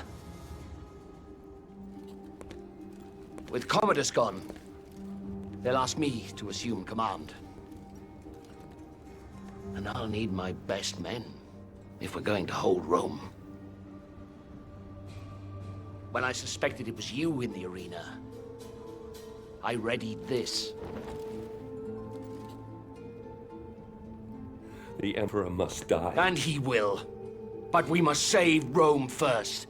F: With Commodus gone, they'll ask me to assume command. And I'll need my best men if we're going to hold Rome. When I suspected it was you in the arena, I readied this.
B: The Emperor must die.
F: And he will. But we must save Rome first.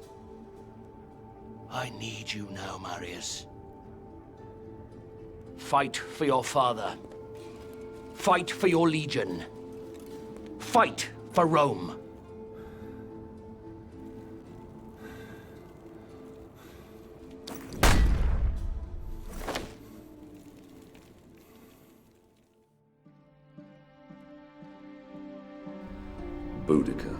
F: I need you now, Marius. Fight for your father. Fight for your legion. Fight for Rome.
C: Boudica.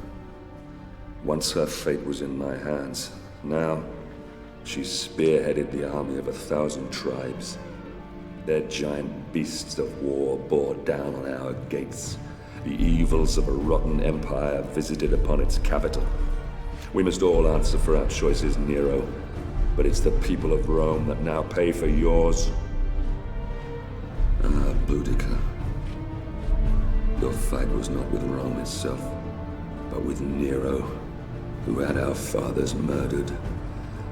C: Once her fate was in my hands. Now, she spearheaded the army of 1,000 tribes. Their giant beasts of war bore down on our gates. The evils of a rotten empire visited upon its capital. We must all answer for our choices, Nero. But it's the people of Rome that now pay for yours. Ah, Boudica. Your fight was not with Rome itself, but with Nero, who had our fathers murdered,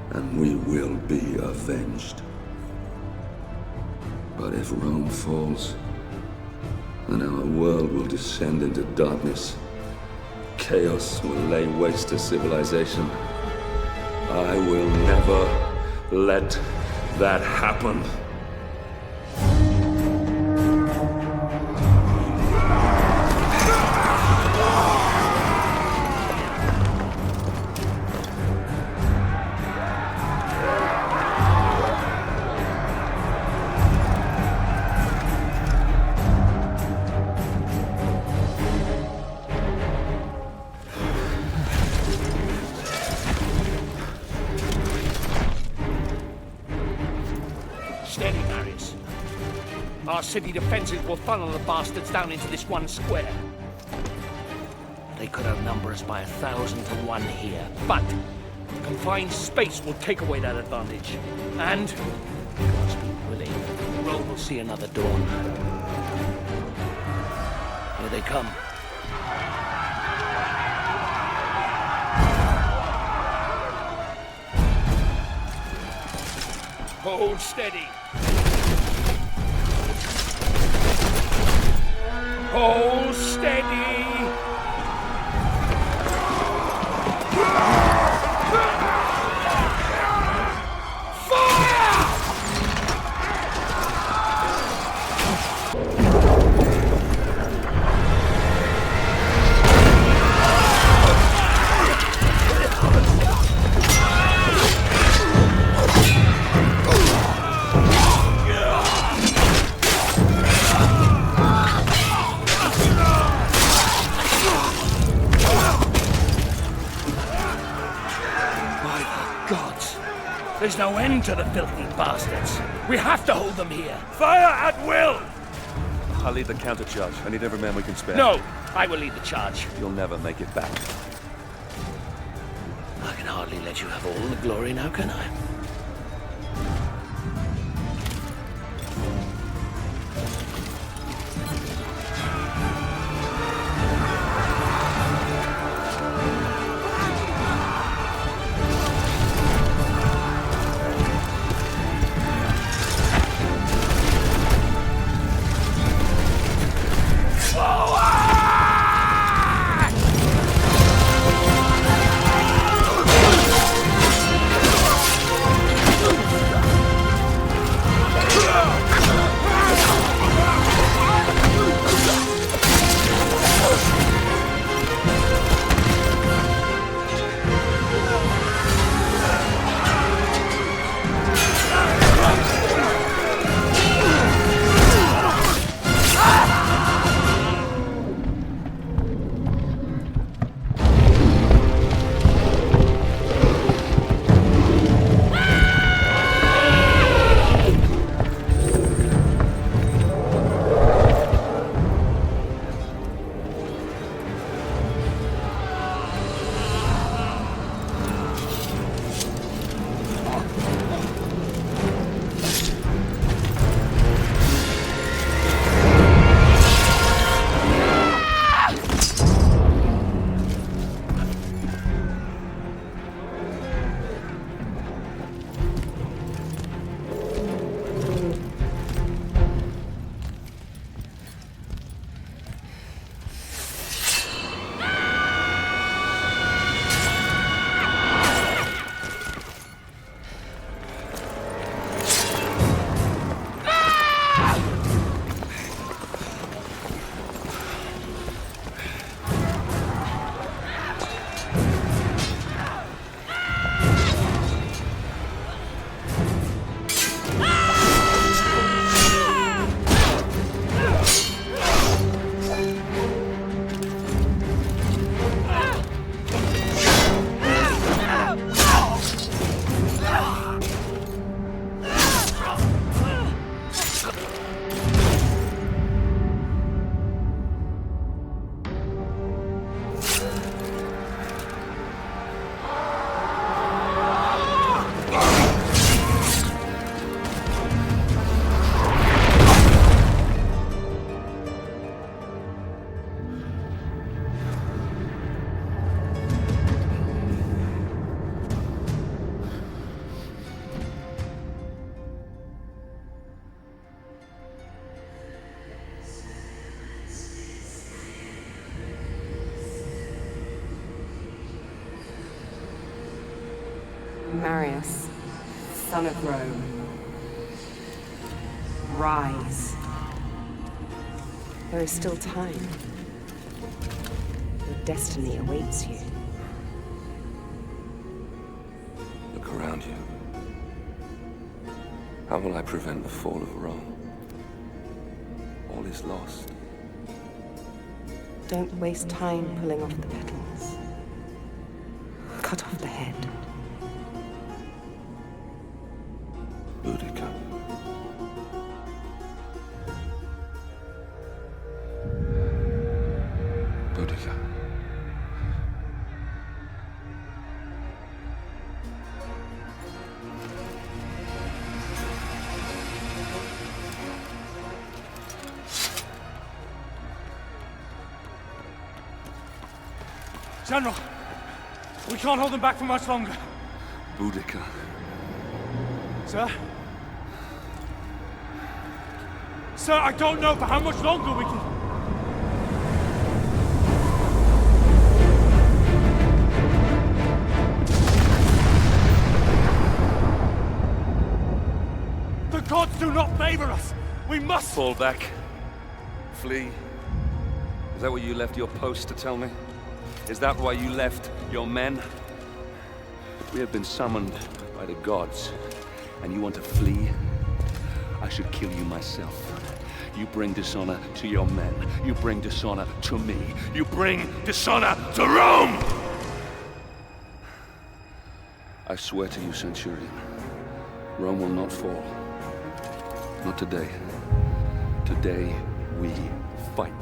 C: and we will be avenged. But if Rome falls, then our world will descend into darkness. Chaos will lay waste to civilization. I will never let that happen.
F: Steady, Marius. Our city defenses will funnel the bastards down into this one square. They could outnumber us by 1,000 to 1 here, but confined space will take away that advantage. And, God's be willing, Rome will see another dawn. Here they come. Hold steady. Hold steady. There's no end to the filthy bastards. We have to hold them here.
E: Fire at will! I'll lead the counter-charge. I need every man we can spare.
F: No, I will lead the charge.
E: You'll never make it back.
F: I can hardly let you have all the glory now, can I?
O: Marius, son of Rome, rise. There is still time. Your destiny awaits you.
B: Look around you. How will I prevent the fall of Rome? All is lost.
O: Don't waste time pulling off the petals. Cut off the head.
B: Boudica. Boudica.
L: General, we can't hold them back for much longer.
C: Boudica.
L: Sir? Sir, I don't know for how much longer we can... The gods do not favor us! We must...
E: Fall back. Flee. Is that what you left your post to tell me? Is that why you left your men? We have been summoned by the gods, and you want to flee? I should kill you myself. You bring dishonor to your men. You bring dishonor to me. You bring dishonor to Rome!
C: I swear to you, Centurion, Rome will not fall. Not today. Today, we fight.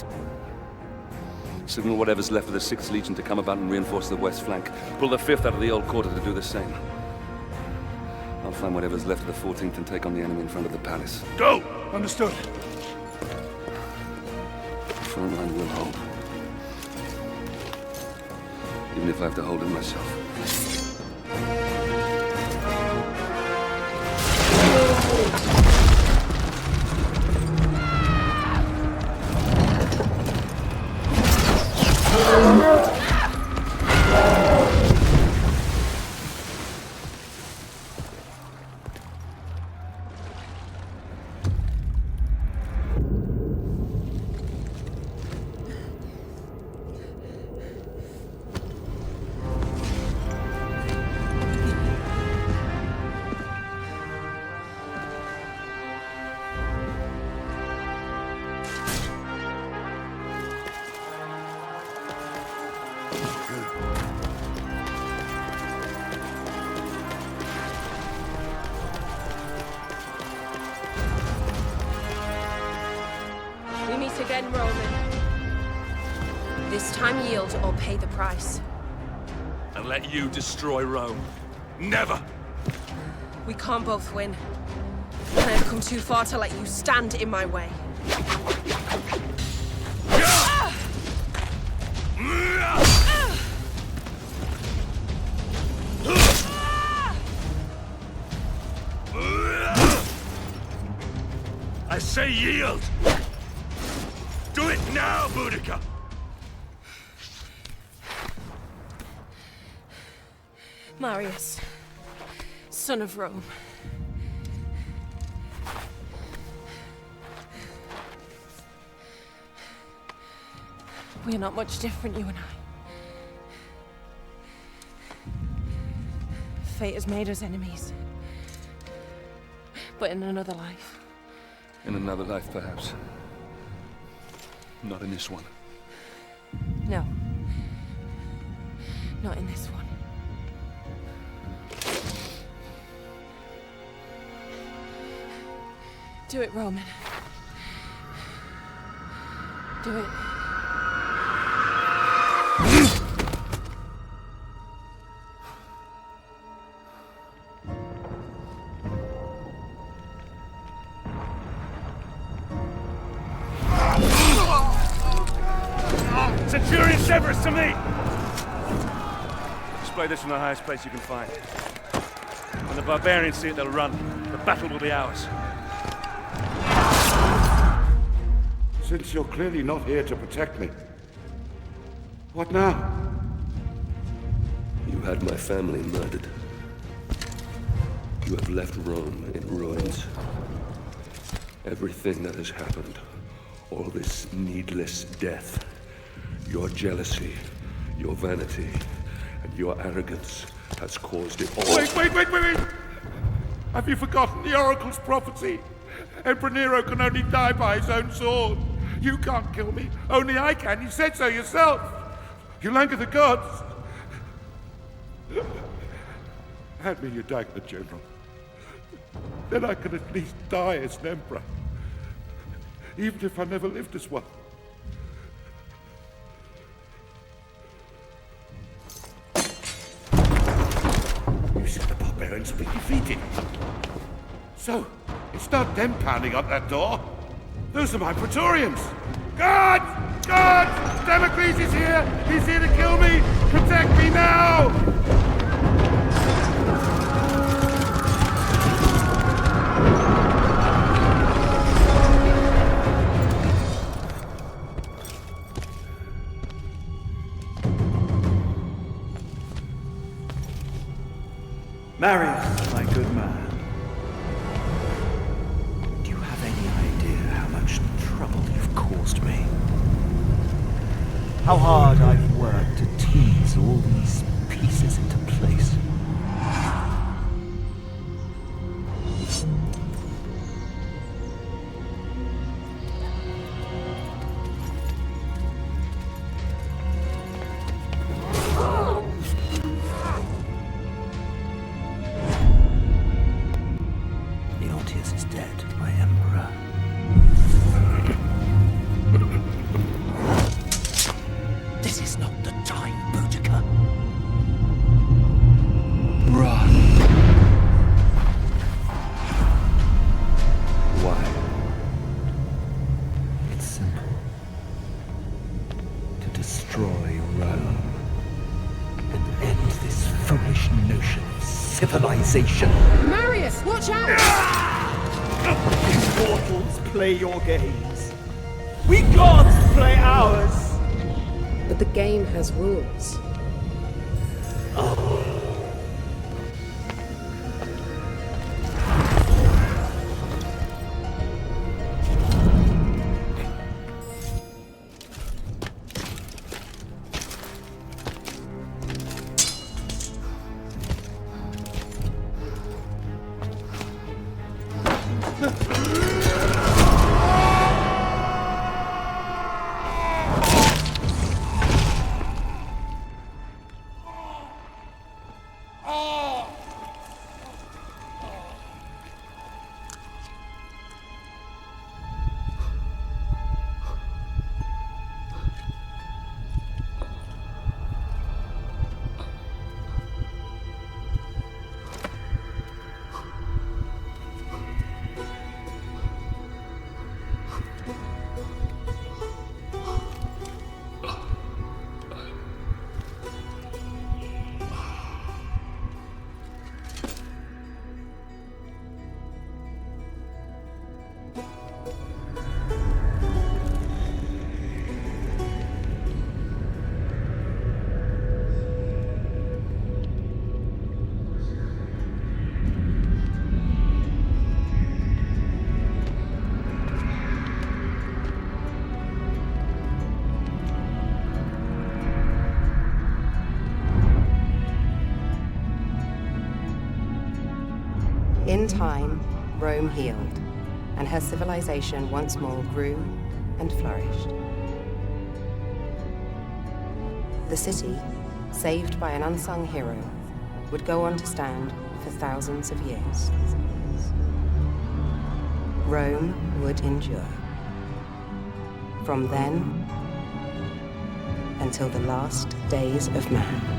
E: Signal whatever's left of the 6th Legion to come about and reinforce the west flank. Pull the 5th out of the old quarter to do the same. I'll find whatever's left of the 14th and take on the enemy in front of the palace.
L: Go! Understood.
C: The front line will hold. Even if I have to hold it myself.
I: We meet again, Roman. This time yield or pay the price.
E: And let you destroy Rome. Never!
I: We can't both win. I have come too far to let you stand in my way.
M: I say yield! Do it now, Boudica!
I: Marius, son of Rome. We are not much different, you and I. Fate has made us enemies. But in another life.
C: In another life, perhaps. Not in this one.
I: No. Not in this one. Do it, Roman. Do it.
E: Centurion Severus to me! Display this from the highest place you can find. When the barbarians see it, they'll run. The battle will be ours.
N: Since you're clearly not here to protect me, what now?
B: You had my family murdered. You have left Rome in ruins. Everything that has happened, all this needless death, your jealousy, your vanity, and your arrogance has caused it all.
N: Wait! Have you forgotten the Oracle's prophecy? Emperor Nero can only die by his own sword. You can't kill me. Only I can. You said so yourself. You'll anger the gods. Hand me your dagger, General. Then I can at least die as an emperor. Even if I never lived as one. You said the barbarians will be defeated. So, it's not them pounding on that door. Those are my Praetorians. Guards! Guards! Damocles is here! He's here to kill me! Protect me now!
G: Marius, my good man. Do you have any idea how much trouble you've caused me? How hard I've worked to tease all these pieces into place. Leontius is dead, my emperor. This is not the time, Boudica. Run. Why? It's simple. To destroy Rome and end this foolish notion of civilization.
I: Marius, watch out!
G: You mortals play your games. We gods play ours.
I: But the game has rules.
O: In time, Rome healed, and her civilization once more grew and flourished. The city, saved by an unsung hero, would go on to stand for thousands of years. Rome would endure. From then until the last days of man.